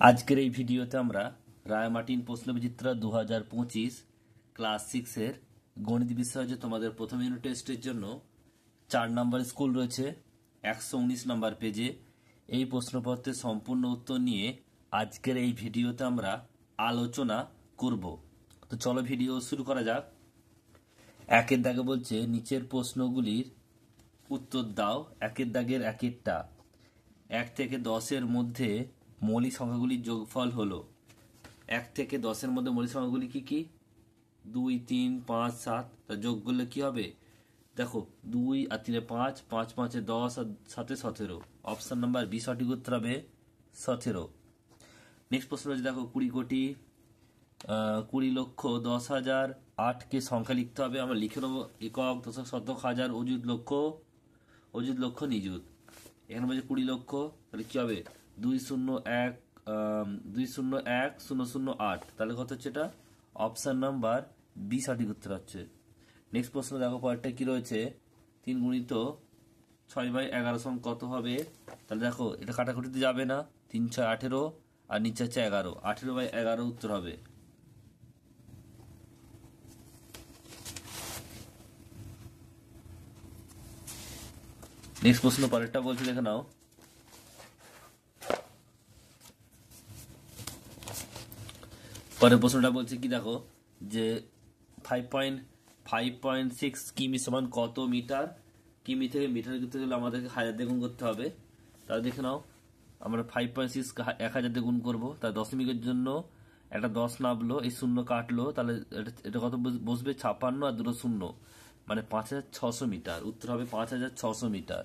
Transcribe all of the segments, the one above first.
আজকের এই ভিডিওতে আমরা রায়মার্টিন প্রশ্নবিচিত্রা 2025 ক্লাস 6 এর গণিত বিষয় যে তোমাদের প্রথম ইউনিট টেস্টের জন্য 4 নম্বর স্কুল রয়েছে 119 নম্বর পেজে এই প্রশ্নপত্রের সম্পূর্ণ উত্তর নিয়ে আজকের এই ভিডিওতে আমরা আলোচনা করব। তো চলো ভিডিও শুরু করা যাক। একের দাগে বলছে নিচের প্রশ্নগুলির উত্তর দাও। একের দাগের একেরটা 1 থেকে 10 এর মধ্যে মৌলিক সংখ্যাগুলির যোগফল হলো। 1 থেকে 10 এর মধ্যে মৌলিক সংখ্যাগুলি কি কি? 2, 3, 5, 7। তা যোগ করলে কি হবে? দেখো 2 আর 3 5, 5 5 10 আর 7 17। অপশন নাম্বার বি সঠিক উত্তর হবে 17। নেক্সট প্রশ্ন হচ্ছে দেখো 20,20,10,008 কে সংখ্যা লিখতে হবে। আমরা লিখে নেবো একক, দশক, শতক, হাজার, অযুত, লক্ষ, অযুত, লক্ষ, নিযুত। এখানে বলছে 20 লক্ষ, তাহলে কি হবে? 201,008। তাহলে কত হচ্ছে এটা? অপশন নাম্বার বি সঠিক উত্তর হচ্ছে। নেক্সট প্রশ্ন দেখো পরেরটা কি রয়েছে? 3 গুণিত 6/11 সমান কত হবে? তাহলে দেখো এটা কাটাকুটিতে যাবে না। 3 6 18 আর নিচে হচ্ছে 11। 18/11 উত্তর হবে। নেক্সট প্রশ্ন পরেরটা বলছে দেখে নাও। পরের প্রশ্নটা বলছে কি দেখো যে 5.6 কিমি সমান কত মিটার? কিমি থেকে মিটার করতে গেলে আমাদেরকে 1000 দিয়ে গুণ করতে হবে। তাহলে দেখে নাও আমরা 5.6 1000 দিয়ে গুণ করবো। তার দশমিকের জন্য একটা 10 নামলো, এই শূন্য কাটলো, তাহলে এটা কত বসবে? 56 আর দুটো শূন্য, মানে 5600 মিটার। উত্তর হবে 5600 মিটার।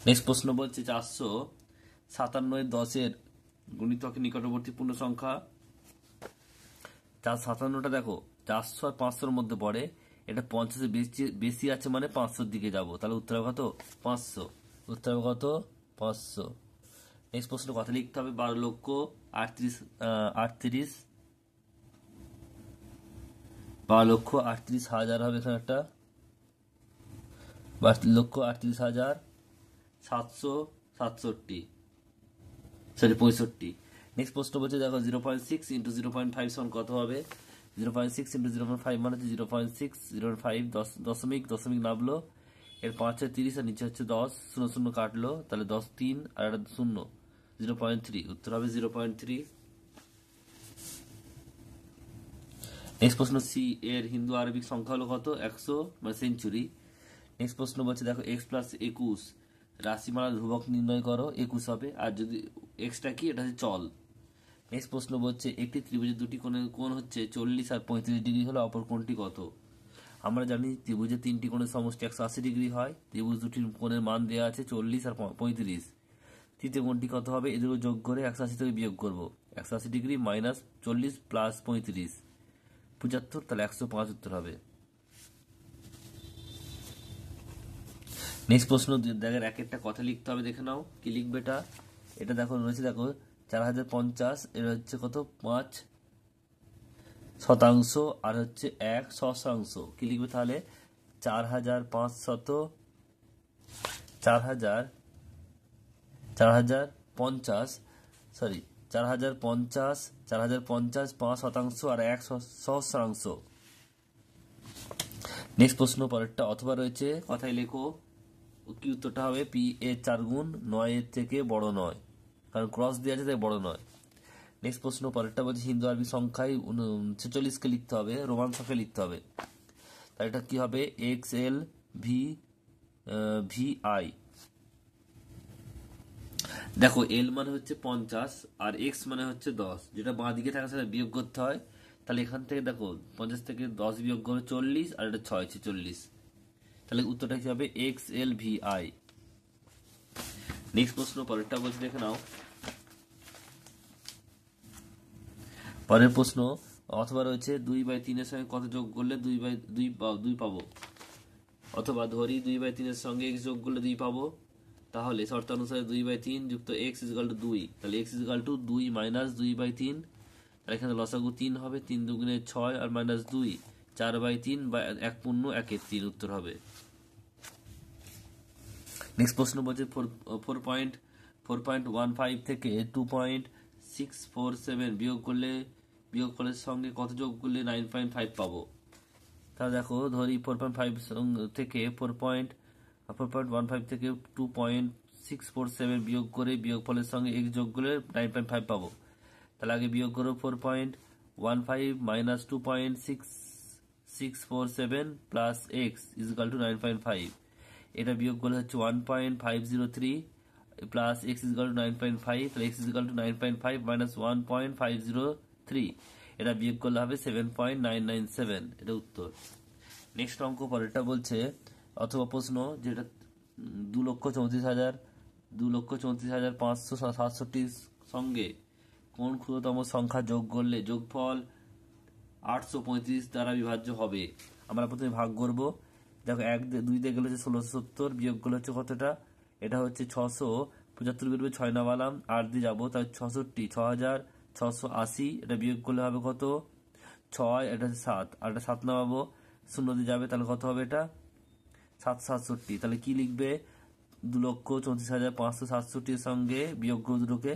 নেক্সট প্রশ্ন বলছে 457 গুণিতকের নিকটবর্তী পূর্ণ সংখ্যা। 457টা দেখো 400 আর 500-র মধ্যে পড়ে। এটা 50-এর বেশি আছে, মানে 500-র দিকে যাব। তাহলে উত্তর হবে কত? 500। উত্তর হবে কত? 500। নেক্সট প্রশ্ন কথা লিখতে হবে 12,38,000 হবে এখানে একটা। 12,38,767 নেক্সট প্রশ্ন বলছে দেখো 0.6 ইন্টু 0.5 সমান কত হবে? 0.6 ইন্টু 0.5 মানে হচ্ছে 0.6 0.5 দশমিক নামলো, এর 5 30 আর নিচে হচ্ছে 10, শূন্য শূন্য কাটলো, তাহলে 10 3 আর একটা শূন্য, 0.3। উত্তর হবে 0.3। নেক্সট প্রশ্ন সি এর হিন্দু আরবিক সংখ্যা হলো কত? 100, মানে সেঞ্চুরি। নেক্সট প্রশ্ন বলছে দেখো x+21 রাশিমালা ধ্রুবক নির্ণয় করো। 21 হবে। আর যদি এক্সটা কি? এটা হচ্ছে চল। নেক্সট প্রশ্ন বলছে একটি ত্রিভুজের দুটি কোণের কোণ হচ্ছে 40 আর 35 ডিগ্রি হলে অপর কোণটি কত? আমরা জানি ত্রিভুজের 3টি কোণের সমষ্টি 180 ডিগ্রি হয়। ত্রিভুজ দুটির কোণের মান দেওয়া আছে 40 আর 35। তৃতীয় কোণটি কত হবে? এদের যোগ করে 180 থেকে বিয়োগ করবো। 180 ডিগ্রি মাইনাস 40 প্লাস 35 75, তাহলে 105 উত্তর হবে। নেক্সট প্রশ্ন দেখেন এক একটা কথা লিখতে হবে, দেখে নাও কি লিখবে এটা। এটা দেখো রয়েছে দেখো 4050, এটা হচ্ছে কত? 5 শতাংশ আর হচ্ছে 1 শতাংশ। কি লিখবে তাহলে? 4050 4050 সরি 4050 5 শতাংশ আর 1 সহস্রাংশ। নেক্সট প্রশ্ন পরেরটা অথবা রয়েছে, কথায় লেখো কি উত্তরটা হবে? পি এর 4 গুণ 9 এর থেকে বড় নয়, কারণ ক্রস দেওয়া আছে তাই বড় নয়। নেক্সট প্রশ্ন পরেরটা বলছে হিন্দু আরবি সংখ্যায় 46কে লিখতে হবে, রোমান সংখ্যায় লিখতে হবে। তাই এটা কি হবে? XL VI। দেখো এল মানে হচ্ছে 50 আর এক্স মানে হচ্ছে 10, যেটা বাঁ দিকে থাকে সেটা বিয়োগ করতে হয়। তাহলে এখান থেকে দেখো 50 থেকে 10 বিয়োগ করে 40 আর এটা 6 40। তাহলে উত্তরটা কি হবে? XL VI। নেক্সট প্রশ্ন পরেরটা বলছে দেখে নাও। পরের প্রশ্ন অথবা রয়েছে 2/3 এর সঙ্গে কত যোগ করলে 2 পাবো? অথবা ধরি 2/3 এর সঙ্গে x যোগ করলে 2 পাবো। তাহলে শর্ত অনুসারে 2/3 যুক্ত x = 2। তাহলে x = 2 মাইনাস 2/3। তাহলে এখানে লসাগু 3 হবে। 3 দুগুণে 6 আর মাইনাস 2 4/3 বা 1 পূর্ণ 1/3 উত্তর হবে। নেক্সট প্রশ্ন বলছে 4.15 থেকে 2.647 বিয়োগ করলে সঙ্গে কত যোগ করলে 9.5 পাবো। তাহলে দেখো ধরি 4.5 থেকে 4.15 থেকে 2.647 বিয়োগ করে বিয়োগফলের সঙ্গে x যোগ করলে 9.5 পাবো। তাহলে আগে বিয়োগ করো 4.15 minus 2.647 plus x is equal to 9.5। এটা বিয়োগ করলে হচ্ছে 1.503 plus x is equal to 9.5। তাহলে x is equal to 9.5 minus 1.503, এটা বিয়োগ করলে হবে 7.997, এটা উত্তর। নেক্সট অঙ্ক পরেরটা বলছে অথবা প্রশ্ন যেটা 2,34,567 সঙ্গে কোন ক্ষুদ্রতম সংখ্যা যোগ করলে যোগফল 835 দ্বারা বিভাজ্য হবে। আমরা প্রথমে ভাগ করব। দেখো 2 দিয়ে গেলে হচ্ছে 1670, বিয়োগ করলে হচ্ছে কতটা, এটা হচ্ছে 675 বেরোবে, 6 নামালাম, 8 দিয়ে যাবো তাহলে 66, 6680, এটা বিয়োগ করলে হবে কত 6, এটা হচ্ছে 7, আর এটা 7 নামাবো, 0 দিয়ে যাবে তাহলে কত হবে এটা 767। তাহলে কি লিখবে 2,34,567 এর সঙ্গে বিয়োগ করে দুটোকে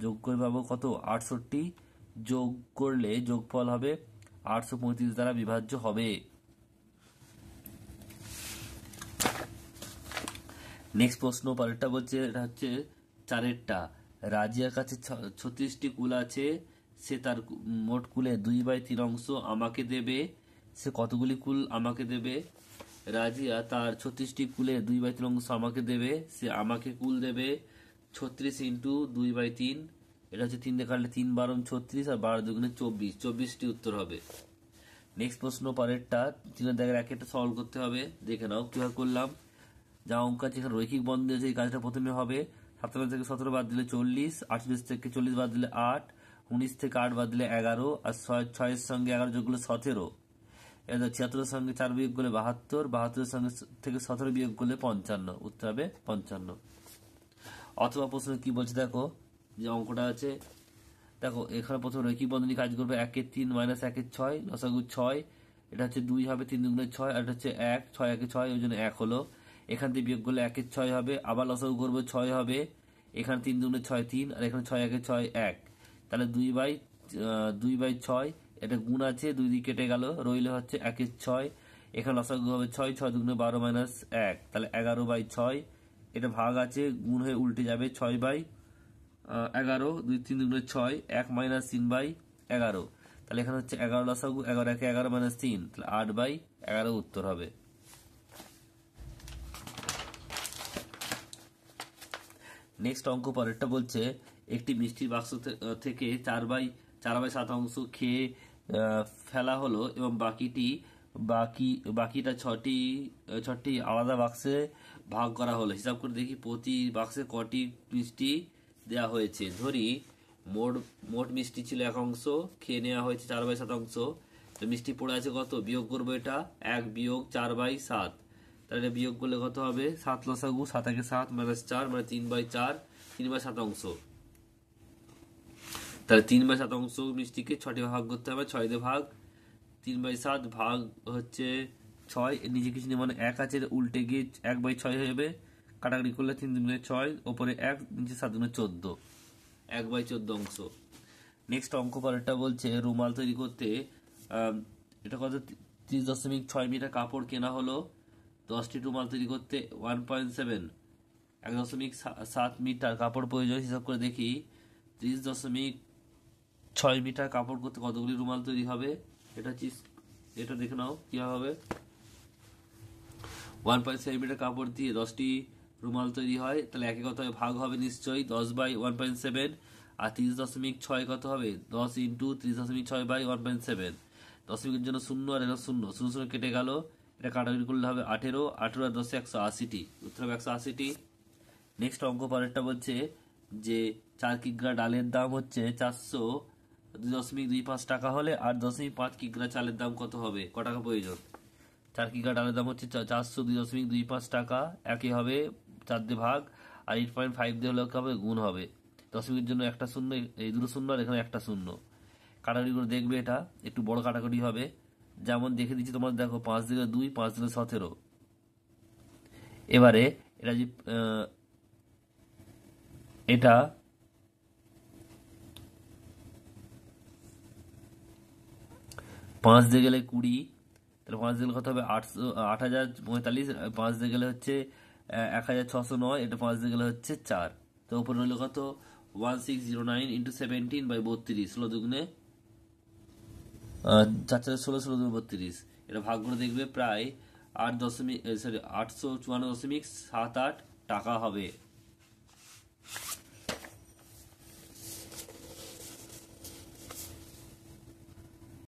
যোগ করে পাবো কত 68, যোগ করলে যোগফল হবে 835 দ্বারা বিভাজ্য হবে। নেক্সট প্রশ্ন পরেরটা বলছে, এটা হচ্ছে 4এরটা। রাজিয়ার কাছে 36টি কুল আছে, সে তার মোট কুলে 2/3 অংশ আমাকে দেবে। সে কতগুলি কুল আমাকে দেবে? রাজিয়া তার 36টি কুলে 2/3 অংশ আমাকে দেবে। সে আমাকে কুল দেবে 36 ইন্টু 2/3, এটা হচ্ছে 3 দিয়ে কাটলে 3 12 36 আর 12 দুগুণে 24, 24টি উত্তর হবে। নেক্সট প্রশ্ন পরেরটা 3 দাগের একটা সলভ করতে হবে, দেখে নাও কিভাবে করলাম। যা অঙ্ক আছে এখানে রৈখিক বন্ধ আছে, এই কাজটা প্রথমে হবে। 17 থেকে 17 বাদ দিলে 40, 48 থেকে 40 বাদ দিলে 8, 19 থেকে 8 বাদ দিলে 11, আর 6 এর সঙ্গে 11 যোগ করলে 17। এবার 76 সঙ্গে 4 বিয়োগ করলে 72, 72 সঙ্গে থেকে 17 বিয়োগ করলে 55, উত্তর হবে 55। অথবা প্রশ্ন কি বলছে দেখো, যে অঙ্কটা আছে দেখো এখানে প্রথমে রৈখিক বন্ধনী কাজ করবে 1 3 মাইনাস 1 6, লসাগু 6, এটা হচ্ছে 2 হবে, 3 দুগুণে 6, আর এটা হচ্ছে 1, 6 1 6, ওই জন্য 1 হলো। এখান থেকে বিয়োগ করলে 1 6 হবে, আবার লসাগু করবো 6 হবে, এখানে 3 দুগুণে 6 3, আর এখানে 6 1 6 1, তাহলে 2/6, এটা গুণ আছে 2 দিয়ে কেটে গেল, রইলে হচ্ছে 1 6, এখানে লসাগু হবে 6, 6 দুগুণে 12 মাইনাস 1, তাহলে 11/6, এটা ভাগ আছে গুণ হয়ে উল্টে যাবে 6/11, 2 3 দুগুণে 6, 1 মাইনাস 3/11, তাহলে এখানে হচ্ছে 11 লসাগু, 11 1 11 মাইনাস 3, তাহলে 8/11 উত্তর হবে। নেক্সট অঙ্ক পরেরটা বলছে একটি মিষ্টির বাক্স থেকে 4/7 অংশ খেয়ে ফেলা হলো এবং বাকিটা ছটি আলাদা বাক্সে ভাগ করা হলো। হিসাব করে দেখি প্রতি বাক্সে কটি মিষ্টি দেওয়া হয়েছে। ধরি মোট মিষ্টি ছিল 1 অংশ, খেয়ে নেওয়া হয়েছে 4/7 অংশ, তো মিষ্টি পড়ে আছে কত, বিয়োগ করবো এটা 1 বিয়োগ 4/7, তাহলে বিয়োগ করলে কত হবে 7 লসাগু, 7 1 7 মাইনাস 4 মানে 3/4, 3/7 অংশ। তাহলে 3/7 অংশ মিষ্টিকে 6টি ভাগ করতে হবে, 6 দিয়ে ভাগ, 3/7 ভাগ হচ্ছে 6, নিচে কিছু নেই মানে 1 আছে, উল্টে গিয়ে 1/6 হয়ে যাবে, কাটাকাটি করলে 3 দুগুণে 6, ওপরে 1, নিচে 7 দুগুণে 14, 1/14 অংশ। নেক্সট অঙ্ক পরেরটা বলছে রুমাল তৈরি করতে এটা কত 30.6 মিটার কাপড় কেনা হলো। 10টি রুমাল তৈরি করতে 1.7 মিটার কাপড় প্রয়োজন। হিসাব করে দেখি 30.6 মিটার কাপড় করতে কতগুলি রুমাল তৈরি হবে। এটা দেখে নাও কি হবে। 1.7 মিটার কাপড় দিয়ে 10টি রুমাল তৈরি হয়, তাহলে একে কত হবে ভাগ হবে নিশ্চয়ই 10/1.7, আর 30.6 কত হবে 10 ইন্টু 30.6/1.7, দশমিকের জন্য 0 আর এটা 0 0 0 কেটে গেল, এটা কাটাকুটি করলে হবে 18, 18 আর 10 180টি, উত্তর হবে 180টি। নেক্সট অঙ্ক পরেরটা বলছে যে 4 কিগ্রা ডালের দাম হচ্ছে 402.25 টাকা হলে 8.5 কিগ্রা চালের দাম কত হবে, ক টাকা প্রয়োজন। 4 কিগ্রা ডালের দাম হচ্ছে 402.25 টাকা, একই হবে 4 দিয়ে ভাগ, আর 8.5 দিয়ে হলে হবে গুণ হবে, দশমিকের জন্য একটা শূন্য, এই দুটো শূন্য আর এখানে একটা শূন্য, কাটাকুটি করে দেখবে এটা একটু বড় কাটাকুটি হবে। যেমন দেখে দিচ্ছি তোমার, দেখো 5 দিলে 2, 5 দিলে 17। এবারে এটা যে এটা 5 দিয়ে গেলে 20, তাহলে 5 দিয়ে গেলে কত হবে? 8,045। 5 দিয়ে গেলে হচ্ছে 1,609, এটা 5 দিয়ে গেলে হচ্ছে 4। তো উপরে হলো কত? 1609 ইন্টু 17/32, 16 দুগুণে 4 4 16, 16 দুগুণে 32। এটা ভাগ করে দেখবে প্রায় 8.54.78 টাকা হবে।